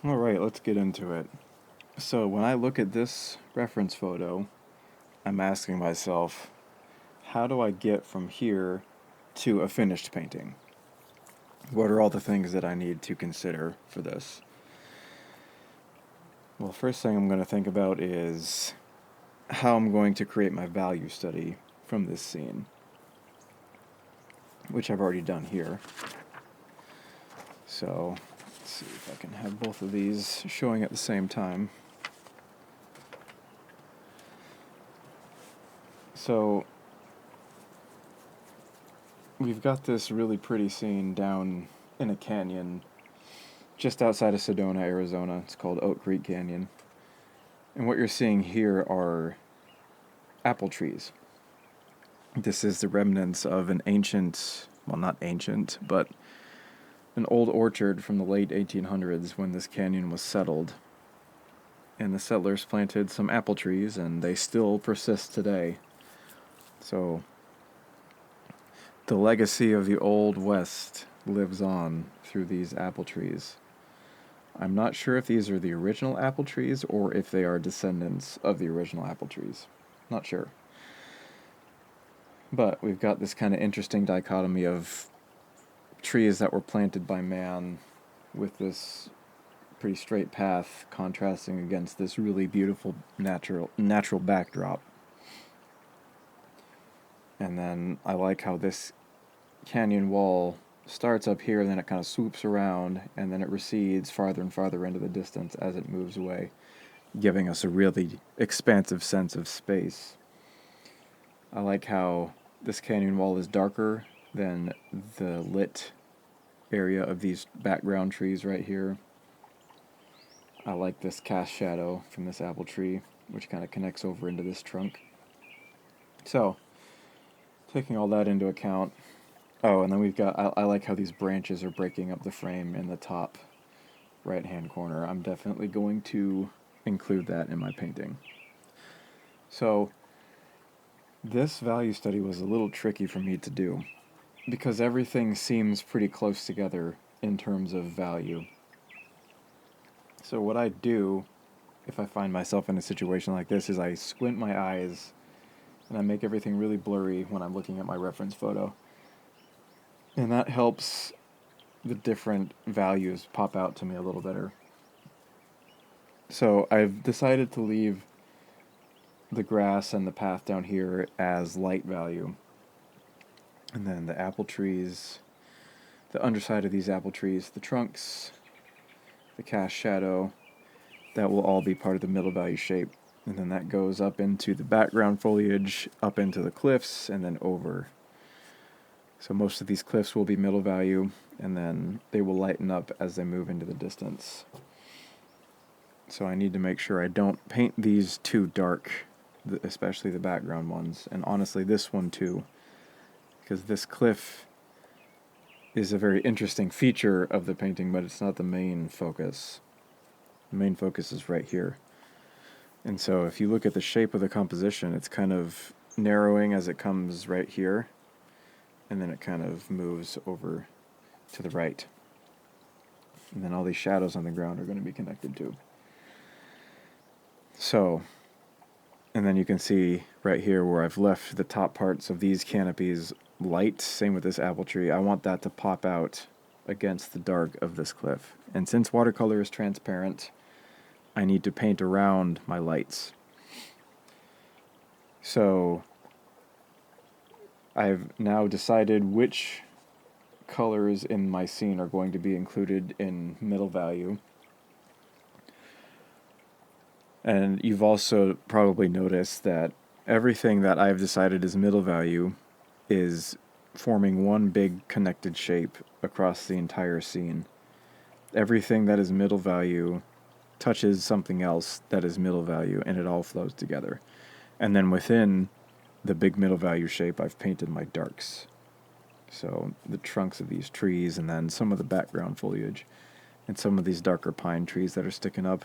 Alright, let's get into it. So, when I look at this reference photo, I'm asking myself, how do I get from here to a finished painting? What are all the things that I need to consider for this? Well, first thing I'm going to think about is how I'm going to create my value study from this scene, which I've already done here. So, let's see if I can have both of these showing at the same time. So, we've got this really pretty scene down in a canyon just outside of Sedona, Arizona. It's called Oak Creek Canyon. And what you're seeing here are apple trees. This is the remnants of an ancient, well, not ancient, but an old orchard from the late 1800s when this canyon was settled. And the settlers planted some apple trees, and they still persist today. So, the legacy of the Old West lives on through these apple trees. I'm not sure if these are the original apple trees or if they are descendants of the original apple trees. Not sure. But we've got this kind of interesting dichotomy of trees that were planted by man with this pretty straight path contrasting against this really beautiful natural backdrop. And then I like how this canyon wall starts up here, and then it kind of swoops around, and then it recedes farther and farther into the distance as it moves away, giving us a really expansive sense of space. I like how this canyon wall is darker than the lit area of these background trees right here. I like this cast shadow from this apple tree, which kind of connects over into this trunk. So, taking all that into account, oh, and then we've got, I like how these branches are breaking up the frame in the top right-hand corner. I'm definitely going to include that in my painting. So, this value study was a little tricky for me to do, because everything seems pretty close together in terms of value. So what I do, if I find myself in a situation like this, is I squint my eyes, and I make everything really blurry when I'm looking at my reference photo. And that helps the different values pop out to me a little better. So I've decided to leave the grass and the path down here as light value. And then the apple trees, the underside of these apple trees, the trunks, the cast shadow, that will all be part of the middle value shape. And then that goes up into the background foliage, up into the cliffs, and then over. So most of these cliffs will be middle value, and then they will lighten up as they move into the distance. So I need to make sure I don't paint these too dark, especially the background ones, and honestly this one too, because this cliff is a very interesting feature of the painting, but it's not the main focus. The main focus is right here. And so if you look at the shape of the composition, it's kind of narrowing as it comes right here, and then it kind of moves over to the right. And then all these shadows on the ground are going to be connected too. So, and then you can see right here where I've left the top parts of these canopies light, same with this apple tree. I want that to pop out against the dark of this cliff. And since watercolor is transparent, I need to paint around my lights. So I've now decided which colors in my scene are going to be included in middle value. And you've also probably noticed that everything that I've decided is middle value is forming one big connected shape across the entire scene. Everything that is middle value touches something else that is middle value, and it all flows together. And then within the big middle value shape, I've painted my darks. So the trunks of these trees, and then some of the background foliage, and some of these darker pine trees that are sticking up.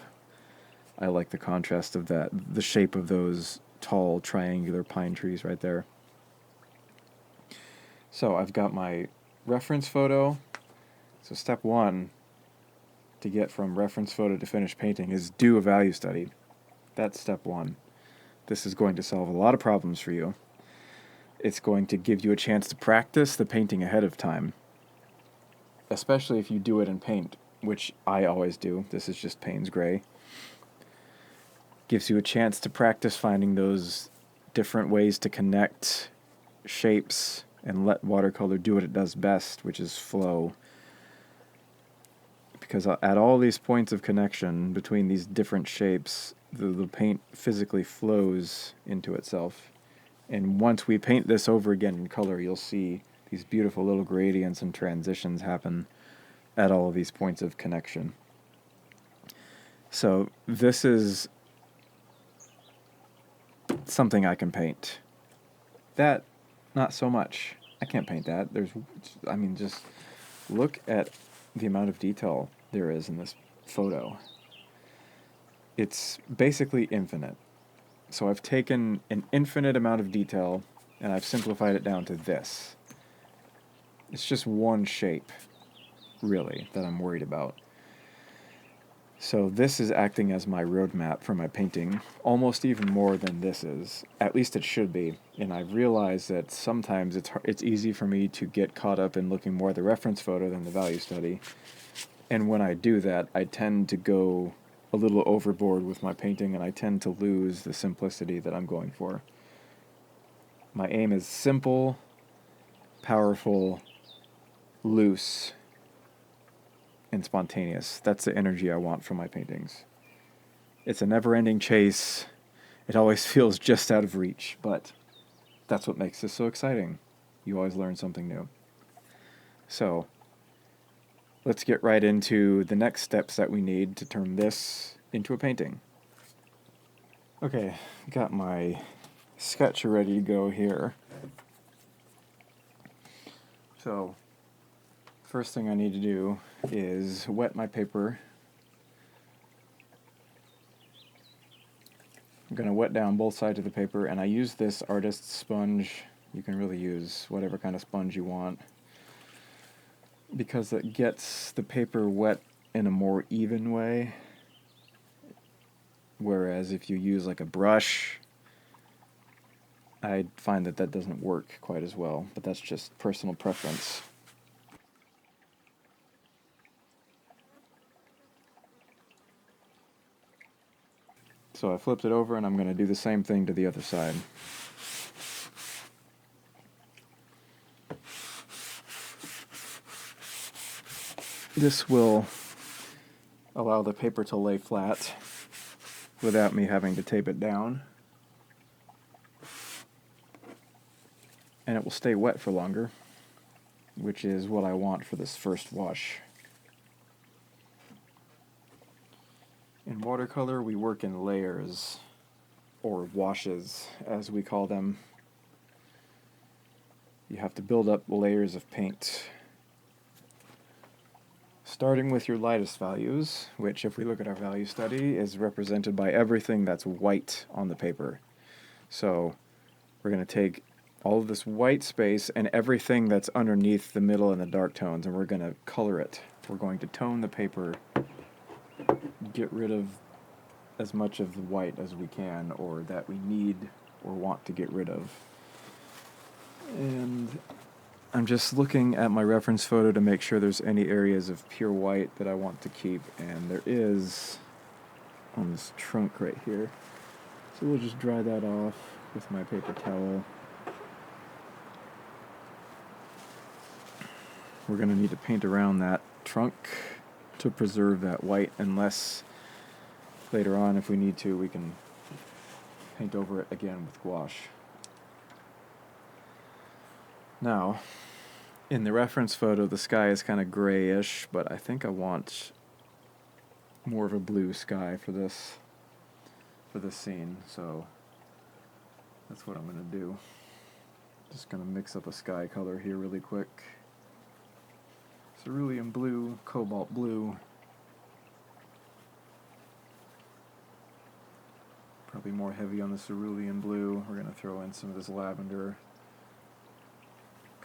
I like the contrast of that, the shape of those tall triangular pine trees right there. So I've got my reference photo. So step one, to get from reference photo to finished painting is do a value study. That's step one. This is going to solve a lot of problems for you. It's going to give you a chance to practice the painting ahead of time, especially if you do it in paint, which I always do. This is just Payne's Gray. Gives you a chance to practice finding those different ways to connect shapes and let watercolor do what it does best, which is flow. Because at all these points of connection between these different shapes, the paint physically flows into itself. And once we paint this over again in color, you'll see these beautiful little gradients and transitions happen at all of these points of connection. So this is something I can paint. That, not so much. I can't paint that. Just look at the amount of detail there is in this photo. It's basically infinite. So I've taken an infinite amount of detail and I've simplified it down to this. It's just one shape, really, that I'm worried about. So this is acting as my roadmap for my painting, almost even more than this is. At least it should be. And I've realized that sometimes it's easy for me to get caught up in looking more at the reference photo than the value study. And when I do that, I tend to go a little overboard with my painting, and I tend to lose the simplicity that I'm going for. My aim is simple, powerful, loose, and spontaneous. That's the energy I want from my paintings. It's a never-ending chase. It always feels just out of reach, but that's what makes this so exciting. You always learn something new. So, let's get right into the next steps that we need to turn this into a painting. Okay, got my sketch ready to go here. So, first thing I need to do is wet my paper. I'm going to wet down both sides of the paper, and I use this artist's sponge. You can really use whatever kind of sponge you want, because it gets the paper wet in a more even way. Whereas if you use like a brush, I find that doesn't work quite as well, but that's just personal preference. So I flipped it over and I'm going to do the same thing to the other side. This will allow the paper to lay flat without me having to tape it down. And it will stay wet for longer, which is what I want for this first wash. In watercolor, we work in layers, or washes, as we call them. You have to build up layers of paint, starting with your lightest values, which, if we look at our value study, is represented by everything that's white on the paper. So we're going to take all of this white space and everything that's underneath the middle and the dark tones, and we're going to color it. We're going to tone the paper, get rid of as much of the white as we can, or that we need or want to get rid of. And I'm just looking at my reference photo to make sure there's any areas of pure white that I want to keep, and there is on this trunk right here. So we'll just dry that off with my paper towel. We're going to need to paint around that trunk to preserve that white, unless later on, if we need to, we can paint over it again with gouache. Now, in the reference photo, the sky is kind of grayish, but I think I want more of a blue sky for this scene, so that's what I'm going to do. Just going to mix up a sky color here really quick. Cerulean blue, cobalt blue. Probably more heavy on the cerulean blue. We're going to throw in some of this lavender.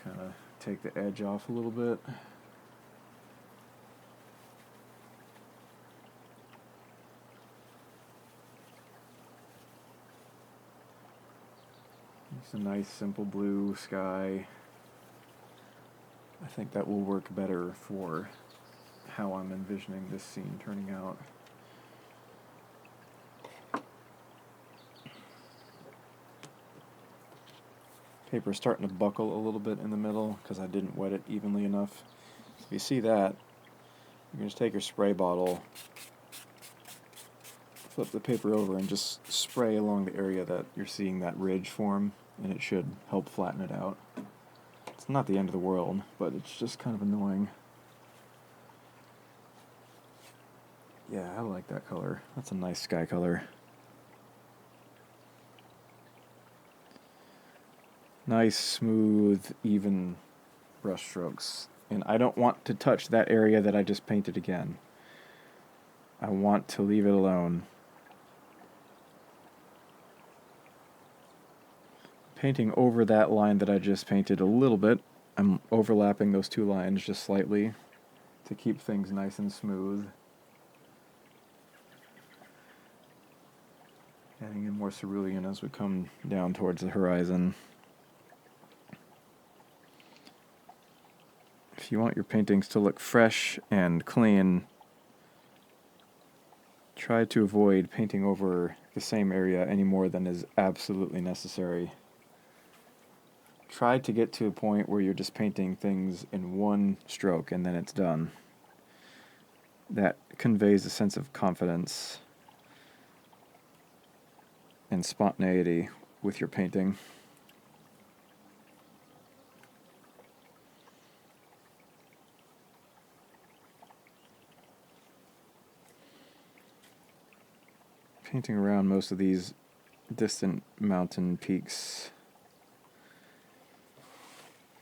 Kind of take the edge off a little bit. Just a nice simple blue sky. I think that will work better for how I'm envisioning this scene turning out. Paper's starting to buckle a little bit in the middle because I didn't wet it evenly enough. If you see that, you can just take your spray bottle, flip the paper over, and just spray along the area that you're seeing that ridge form, and it should help flatten it out. It's not the end of the world, but it's just kind of annoying. Yeah, I like that color. That's a nice sky color. Nice, smooth, even brush strokes. And I don't want to touch that area that I just painted again. I want to leave it alone. Painting over that line that I just painted a little bit. I'm overlapping those two lines just slightly to keep things nice and smooth. Adding in more cerulean as we come down towards the horizon. If you want your paintings to look fresh and clean, try to avoid painting over the same area any more than is absolutely necessary. Try to get to a point where you're just painting things in one stroke and then it's done. That conveys a sense of confidence and spontaneity with your painting. Painting around most of these distant mountain peaks.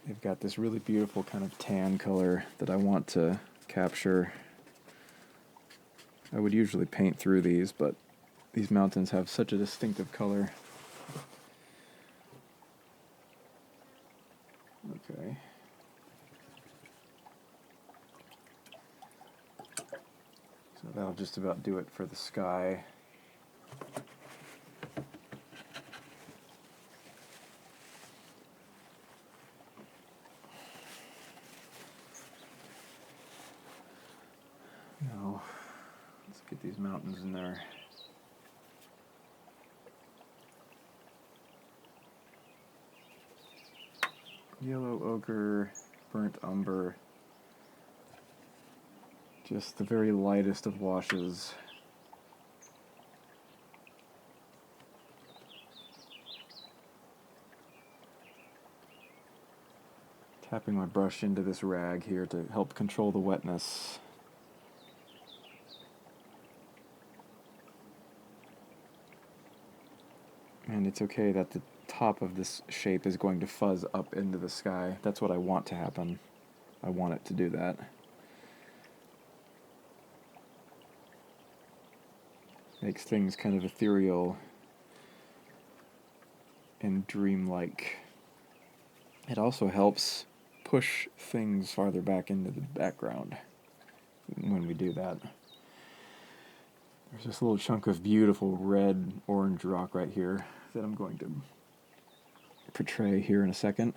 They've got this really beautiful kind of tan color that I want to capture. I would usually paint through these, but these mountains have such a distinctive color. Okay. So that'll just about do it for the sky. Now, let's get these mountains in there. Yellow ochre, burnt umber, just the very lightest of washes. Tapping my brush into this rag here to help control the wetness. And it's okay that the top of this shape is going to fuzz up into the sky. That's what I want to happen. I want it to do that. Makes things kind of ethereal and dreamlike. It also helps push things farther back into the background when we do that. There's this little chunk of beautiful red-orange rock right here that I'm going to portray here in a second.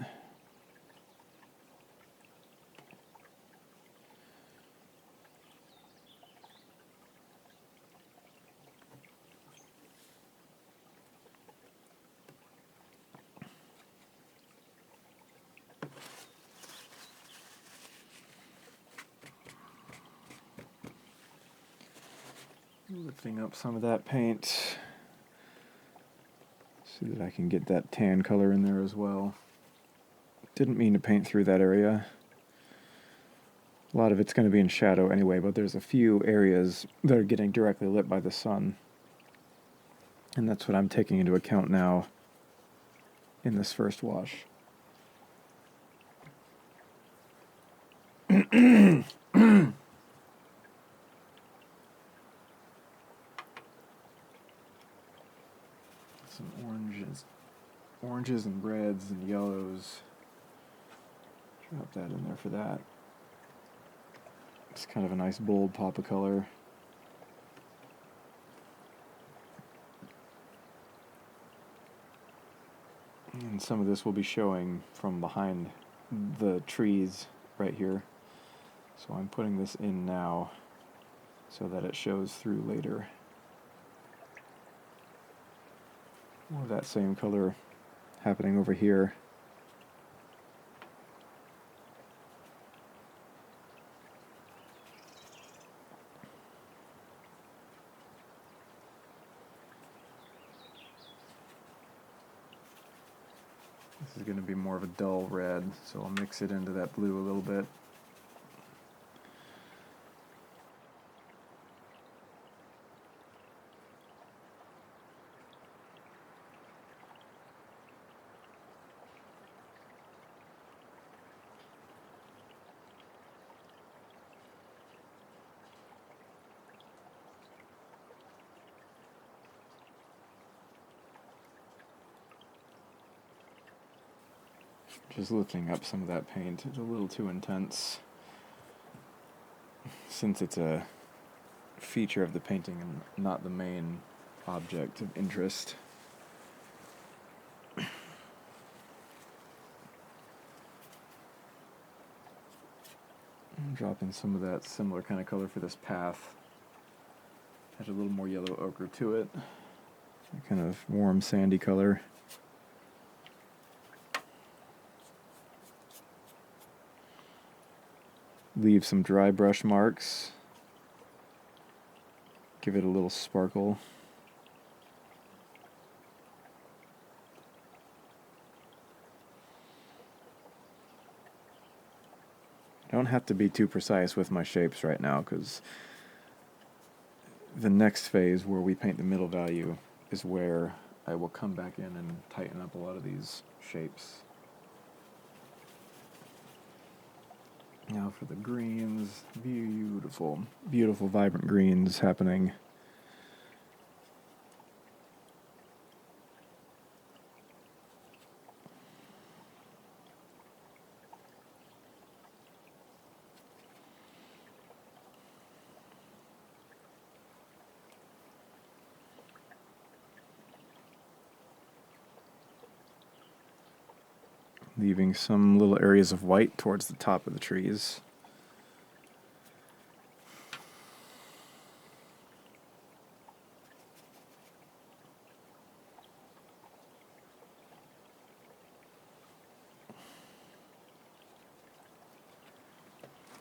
Lifting up some of that paint. See that I can get that tan color in there as well. Didn't mean to paint through that area. A lot of it's going to be in shadow anyway, but there's a few areas that are getting directly lit by the sun. And that's what I'm taking into account now in this first wash. Some oranges and reds and yellows. Drop that in there for that. It's kind of a nice bold pop of color. And And some of this will be showing from behind the trees right here. So I'm putting this in now so that it shows through later. More of that same color happening over here. This is going to be more of a dull red, so I'll mix it into that blue a little bit. Just lifting up some of that paint. It's a little too intense since it's a feature of the painting and not the main object of interest. I'm dropping some of that similar kind of color for this path. Has a little more yellow ochre to it. A kind of warm sandy color. Leave some dry brush marks. Give it a little sparkle. I don't have to be too precise with my shapes right now because the next phase where we paint the middle value is where I will come back in and tighten up a lot of these shapes. Now for the greens, beautiful, beautiful vibrant greens happening. Leaving some little areas of white towards the top of the trees.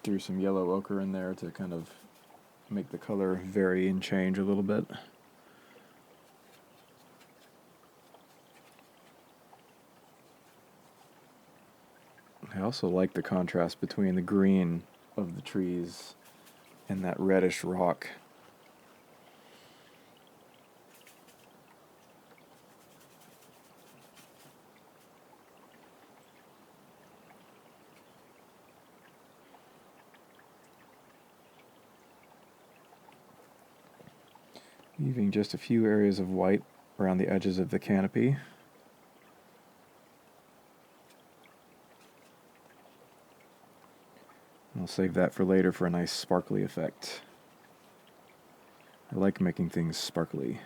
Threw some yellow ochre in there to kind of make the color vary and change a little bit. I also like the contrast between the green of the trees and that reddish rock. Leaving just a few areas of white around the edges of the canopy. I'll save that for later for a nice sparkly effect. I like making things sparkly.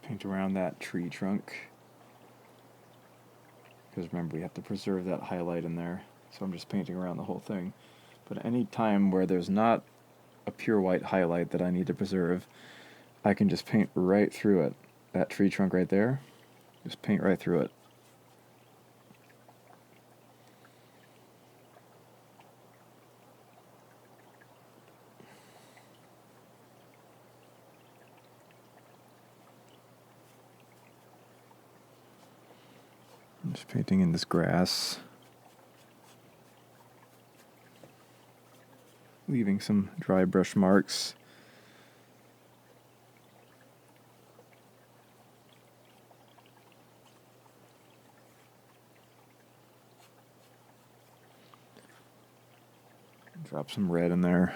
Paint around that tree trunk. Because remember, we have to preserve that highlight in there. So I'm just painting around the whole thing. But any time where there's not a pure white highlight that I need to preserve, I can just paint right through it. That tree trunk right there, just paint right through it. I'm just painting in this grass. Leaving some dry brush marks. Drop some red in there.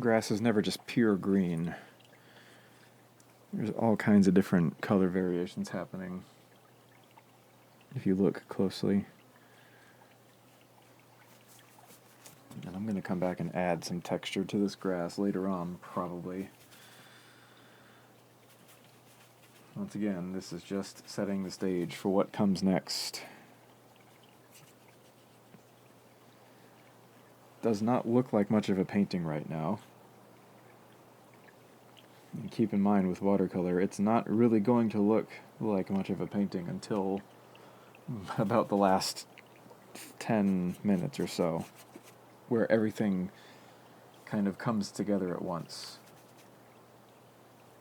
Grass is never just pure green. There's all kinds of different color variations happening if you look closely. And I'm going to come back and add some texture to this grass later on, probably. Once again, this is just setting the stage for what comes next. Does not look like much of a painting right now. And keep in mind with watercolor, it's not really going to look like much of a painting until about the last 10 minutes or so, where everything kind of comes together at once.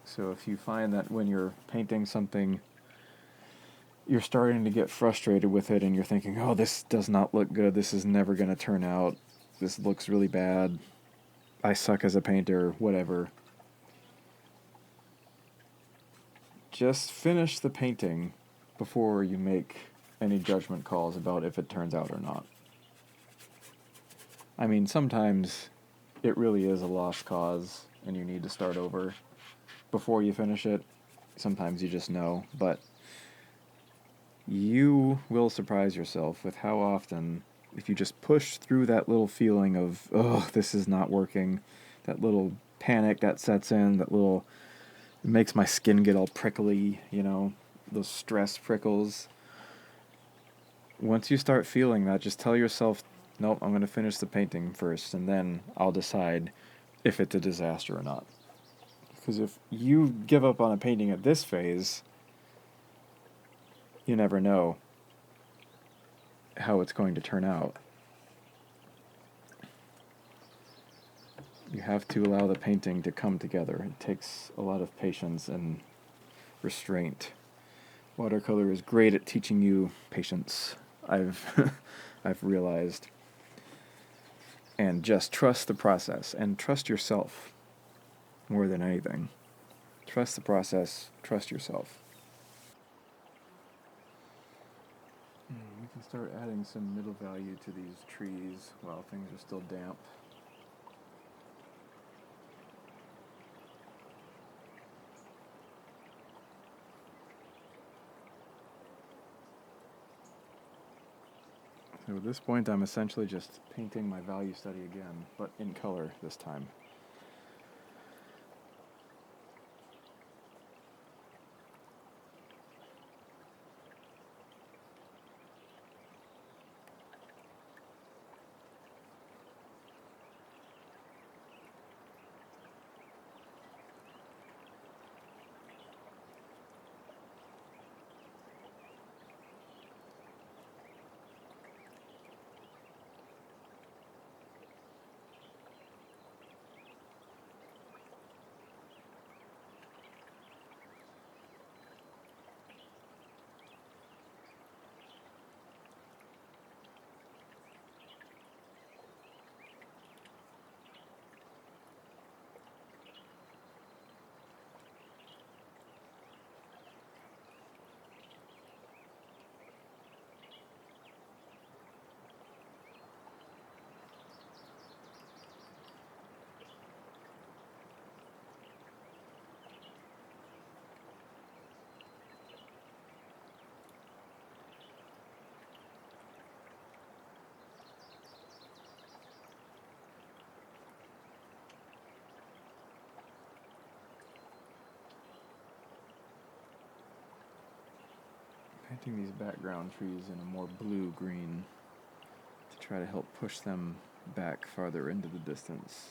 So if you find that when you're painting something, you're starting to get frustrated with it and you're thinking, oh, this does not look good, this is never going to turn out, this looks really bad, I suck as a painter, whatever. Just finish the painting before you make any judgment calls about if it turns out or not. I mean, sometimes it really is a lost cause and you need to start over before you finish it. Sometimes you just know, but you will surprise yourself with how often, if you just push through that little feeling of, oh, this is not working, that little panic that sets in, that little, it makes my skin get all prickly, you know, those stress prickles. Once you start feeling that, just tell yourself, nope, I'm going to finish the painting first, and then I'll decide if it's a disaster or not. Because if you give up on a painting at this phase, you never know how it's going to turn out. You have to allow the painting to come together. It takes a lot of patience and restraint. Watercolor is great at teaching you patience, I've I've realized. And just trust the process and trust yourself more than anything. Trust the process, trust yourself. We can start adding some middle value to these trees while things are still damp. So at this point, I'm essentially just painting my value study again, but in color this time. Painting these background trees in a more blue-green to try to help push them back farther into the distance.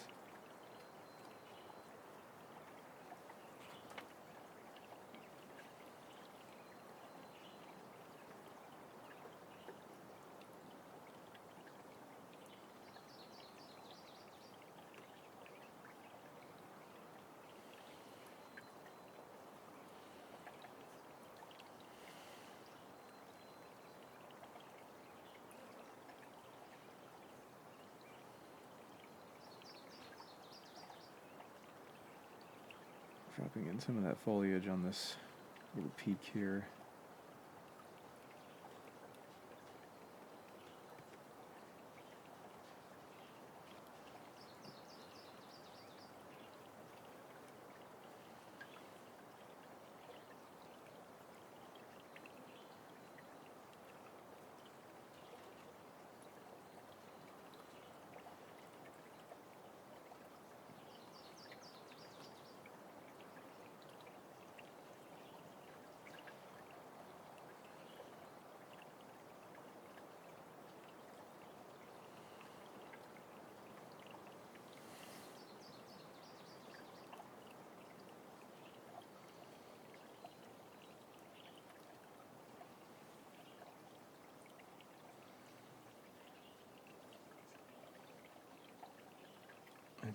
Dropping in some of that foliage on this little peak here.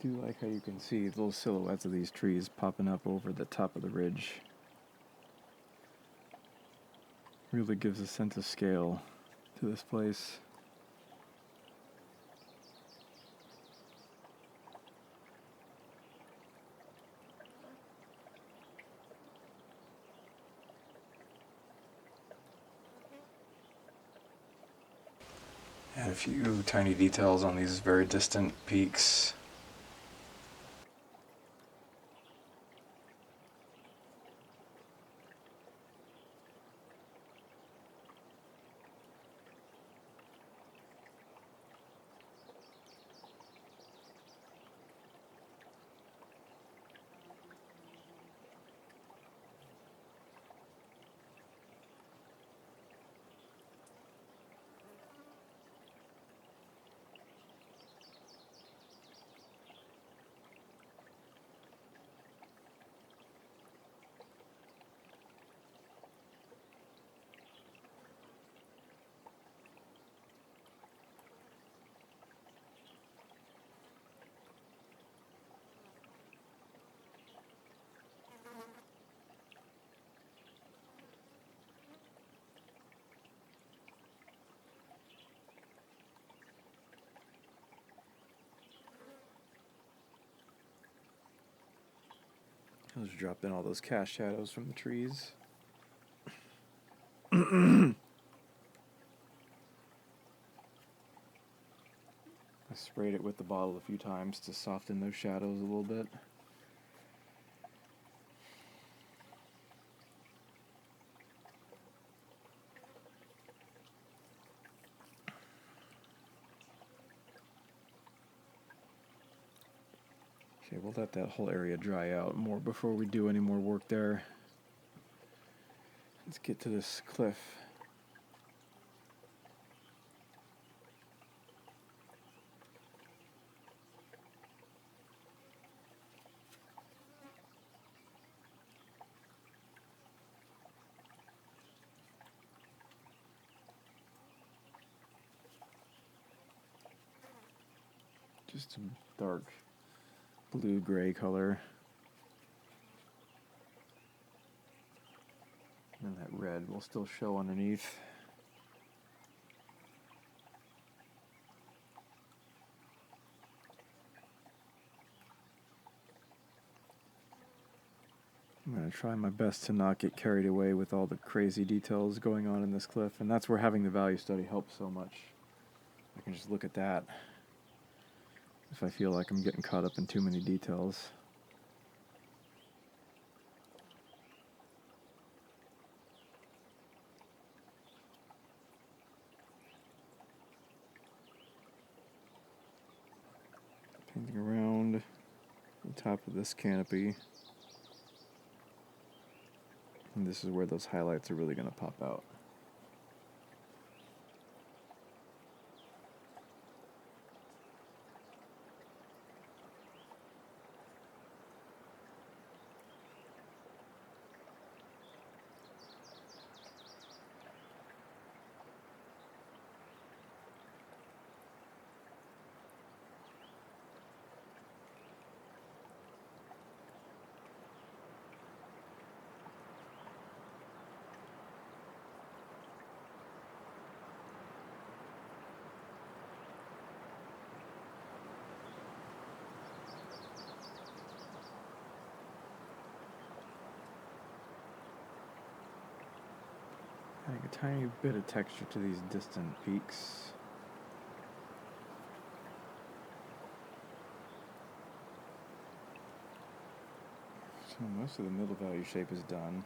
do like how you can see little silhouettes of these trees popping up over the top of the ridge. Really gives a sense of scale to this place. And a few tiny details on these very distant peaks. I'll just drop in all those cast shadows from the trees. I sprayed it with the bottle a few times to soften those shadows a little bit. Okay, we'll let that whole area dry out more before we do any more work there. Let's get to this cliff. Just some dark blue-gray color. And that red will still show underneath. I'm going to try my best to not get carried away with all the crazy details going on in this cliff, and that's where having the value study helps so much. I can just look at that if I feel like I'm getting caught up in too many details. Painting around the top of this canopy. And this is where those highlights are really going to pop out. Adding a tiny bit of texture to these distant peaks. So most of the middle value shape is done.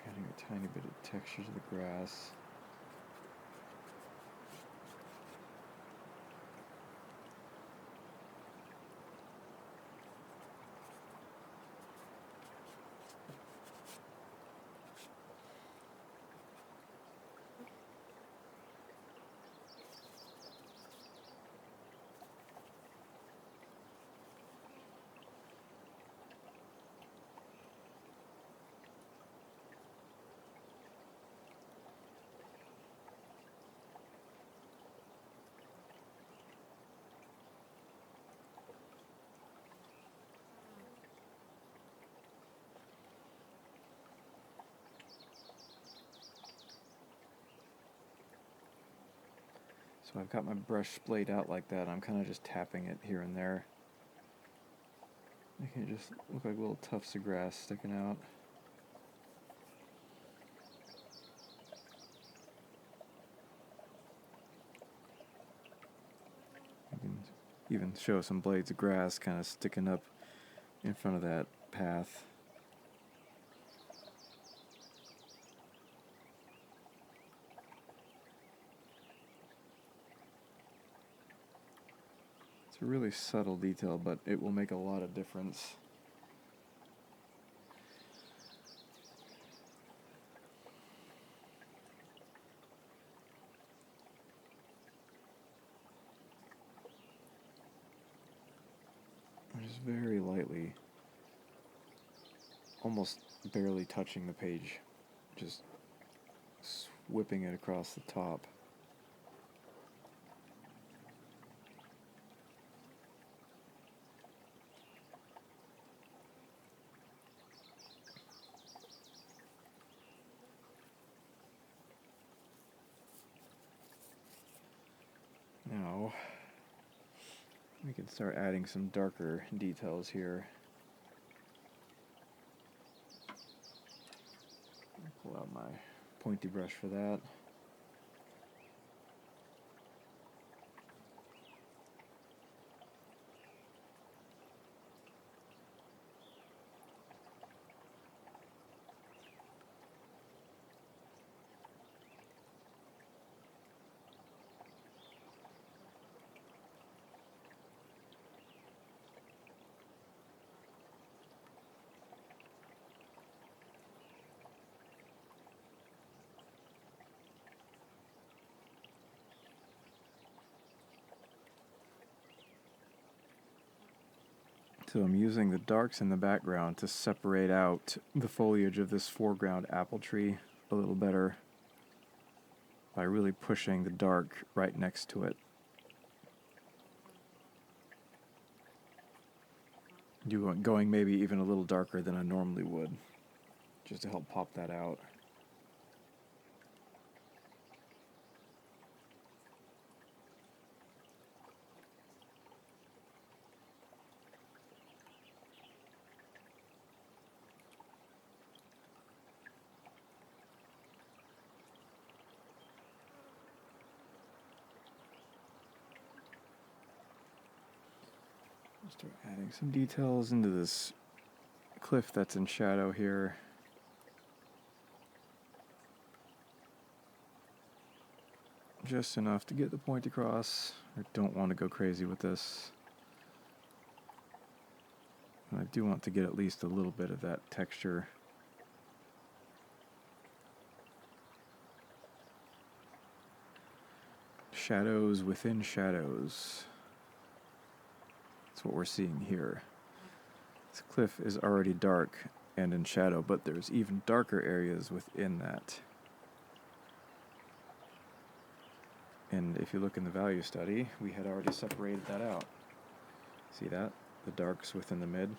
Adding a tiny bit of texture to the grass. So I've got my brush splayed out like that. I'm kind of just tapping it here and there, making it just look like little tufts of grass sticking out. You can even show some blades of grass kind of sticking up in front of that path. It's a really subtle detail, but it will make a lot of difference. I'm just very lightly, almost barely touching the page, just whipping it across the top. Now, we can start adding some darker details here. Pull out my pointy brush for that. So I'm using the darks in the background to separate out the foliage of this foreground apple tree a little better by really pushing the dark right next to it. Going maybe even a little darker than I normally would, just to help pop that out. Start adding some details into this cliff that's in shadow here. Just enough to get the point across. I don't want to go crazy with this. And I do want to get at least a little bit of that texture. Shadows within shadows. That's what we're seeing here. This cliff is already dark and in shadow, but there's even darker areas within that. And if you look in the value study, we had already separated that out. See that? The darks within the mid.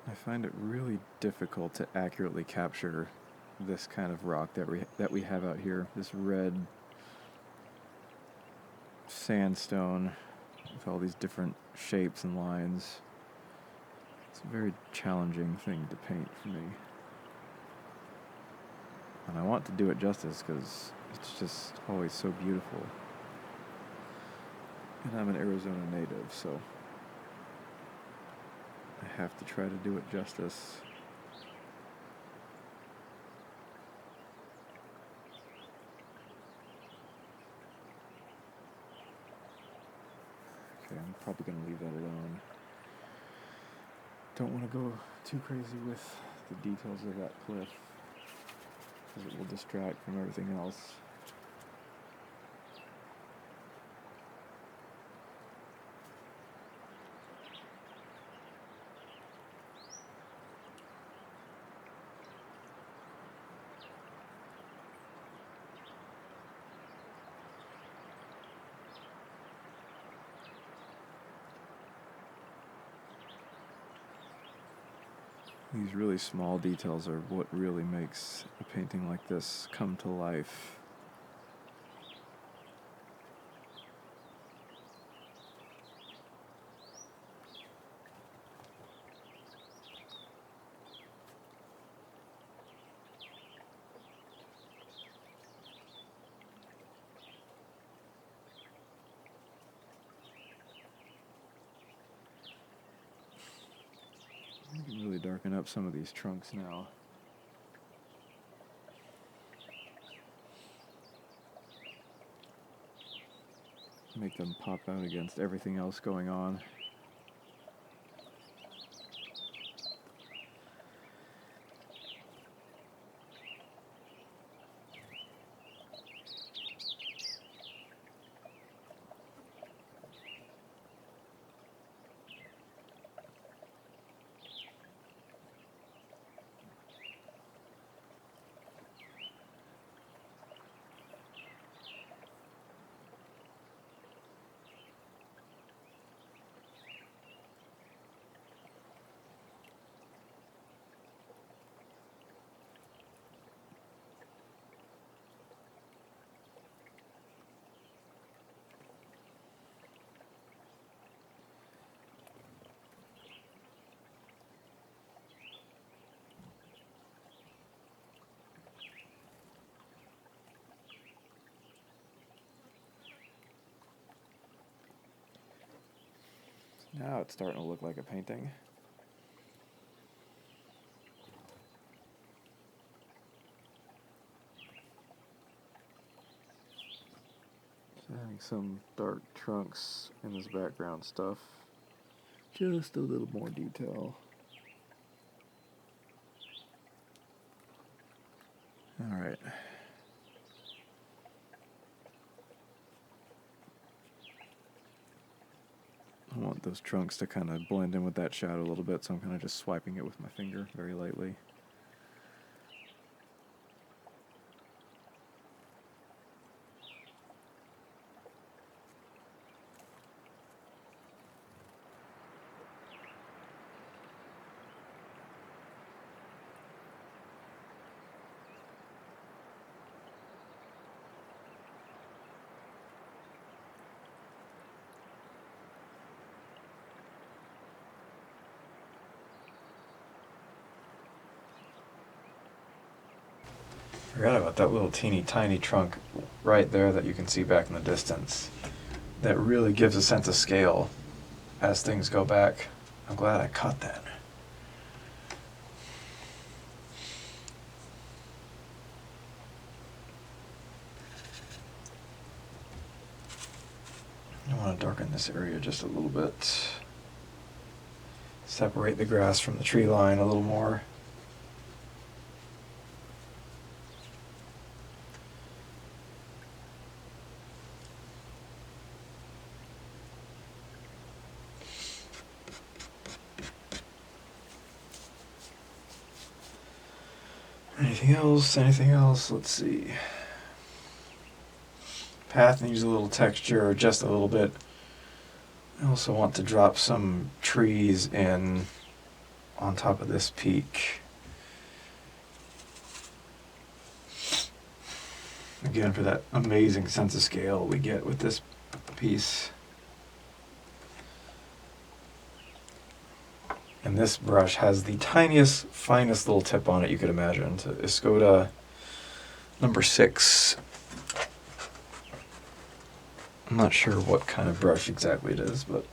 I find it really difficult to accurately capture this kind of rock that we have out here. This red sandstone with all these different shapes and lines. It's a very challenging thing to paint for me. And I want to do it justice because it's just always so beautiful. And I'm an Arizona native, so I have to try to do it justice. Okay, I'm probably going to leave that alone. Don't want to go too crazy with the details of that cliff, because it will distract from everything else. These really small details are what really makes a painting like this come to life. I can really darken up some of these trunks now. Make them pop out against everything else going on. Now it's starting to look like a painting. So adding some dark trunks in this background stuff. Just a little more detail. Alright. I want those trunks to kind of blend in with that shadow a little bit, so I'm kind of just swiping it with my finger very lightly. Forgot about that little teeny tiny trunk right there that you can see back in the distance. That really gives a sense of scale as things go back. I'm glad I caught that. I want to darken this area just a little bit. Separate the grass from the tree line a little more. Anything else? Anything else? Let's see. Path needs a little texture, just a little bit. I also want to drop some trees in on top of this peak. Again, for that amazing sense of scale we get with this piece. And this brush has the tiniest, finest little tip on it you could imagine. It's a Escoda number 6. I'm not sure what kind of brush exactly it is, but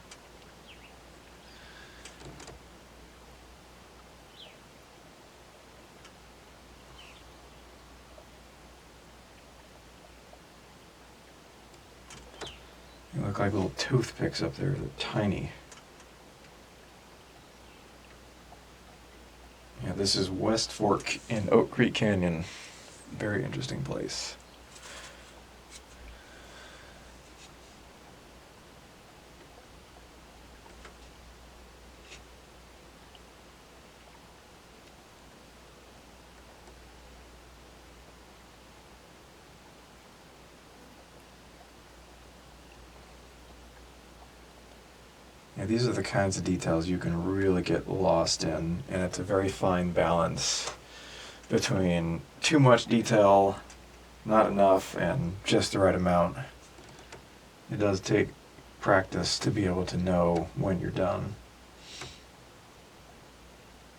they look like little toothpicks up there. They're tiny. Yeah, this is West Fork in Oak Creek Canyon. Very interesting place. Yeah, these are the kinds of details you can really get lost in, and it's a very fine balance between too much detail, not enough, and just the right amount. It does take practice to be able to know when you're done.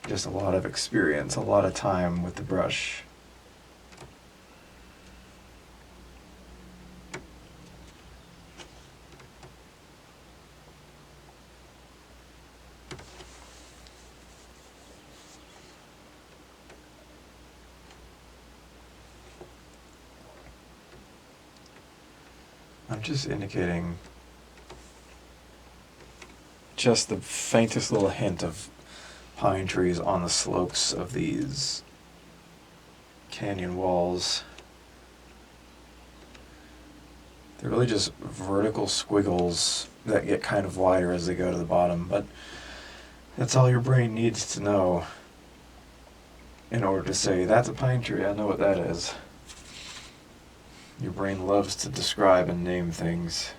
Just a lot of experience, a lot of time with the brush. I'm just indicating just the faintest little hint of pine trees on the slopes of these canyon walls. They're really just vertical squiggles that get kind of wider as they go to the bottom, but that's all your brain needs to know in order to say, that's a pine tree, I know what that is. Your brain loves to describe and name things.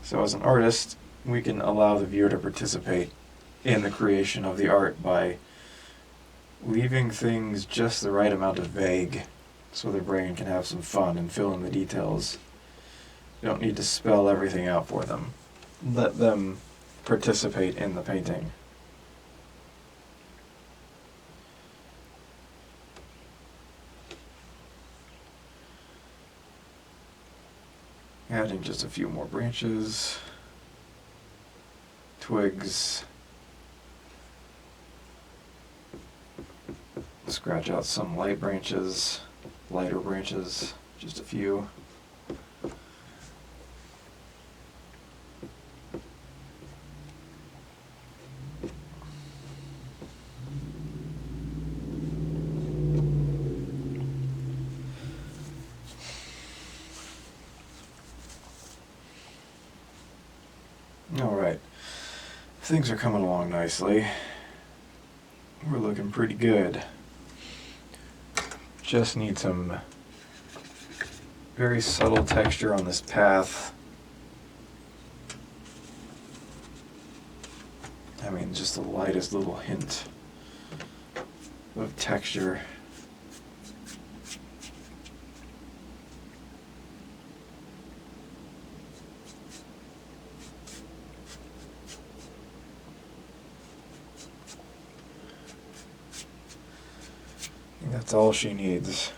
So as an artist, we can allow the viewer to participate in the creation of the art by leaving things just the right amount of vague so their brain can have some fun and fill in the details. You don't need to spell everything out for them. Let them participate in the painting. Adding just a few more branches, twigs, scratch out some lighter branches, just a few. Alright, things are coming along nicely. We're looking pretty good. Just need some very subtle texture on this path. I mean, just the lightest little hint of texture. That's all she needs.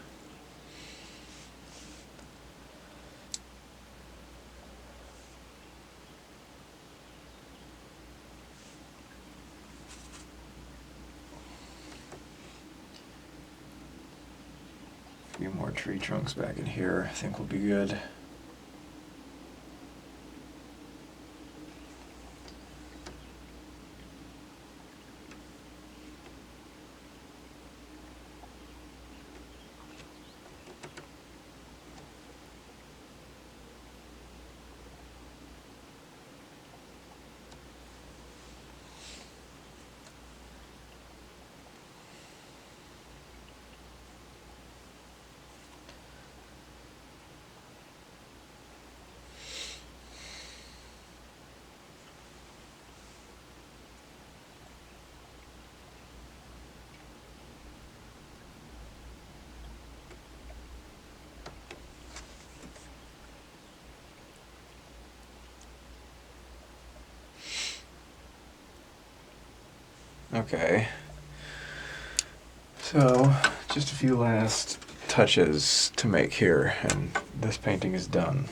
A few more tree trunks back in here, I think will be good. Okay, so just a few last touches to make here, and this painting is done.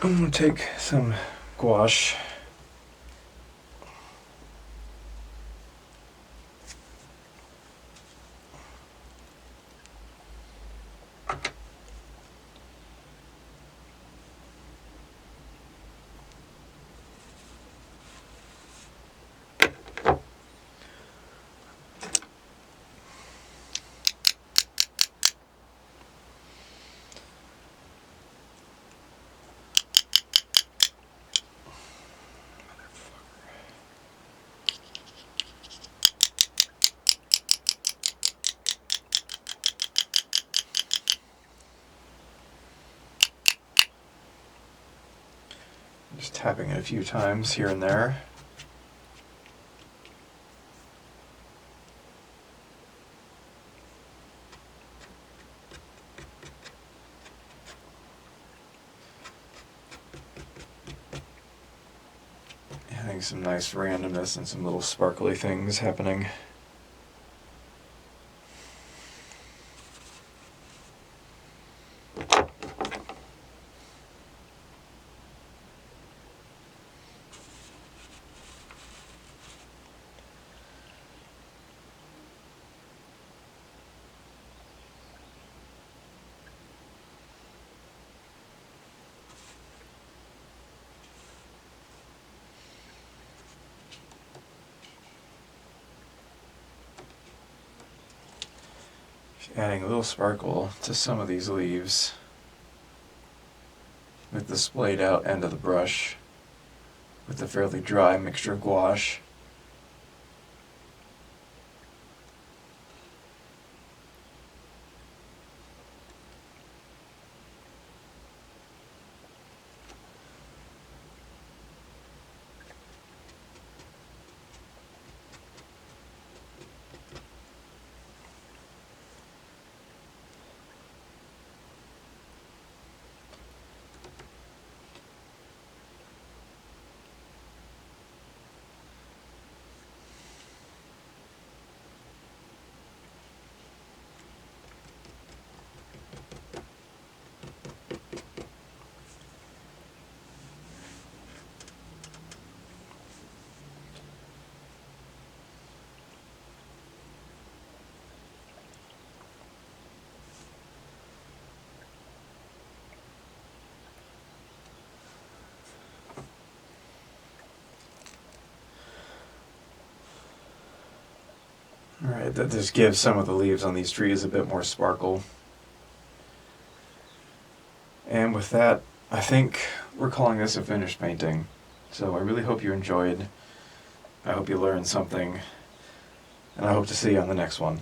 I'm going to take some gouache. Just tapping it a few times here and there. Adding some nice randomness and some little sparkly things happening. Adding a little sparkle to some of these leaves with the splayed out end of the brush with the fairly dry mixture of gouache. Alright, that just gives some of the leaves on these trees a bit more sparkle. And with that, I think we're calling this a finished painting. So I really hope you enjoyed. I hope you learned something. And I hope to see you on the next one.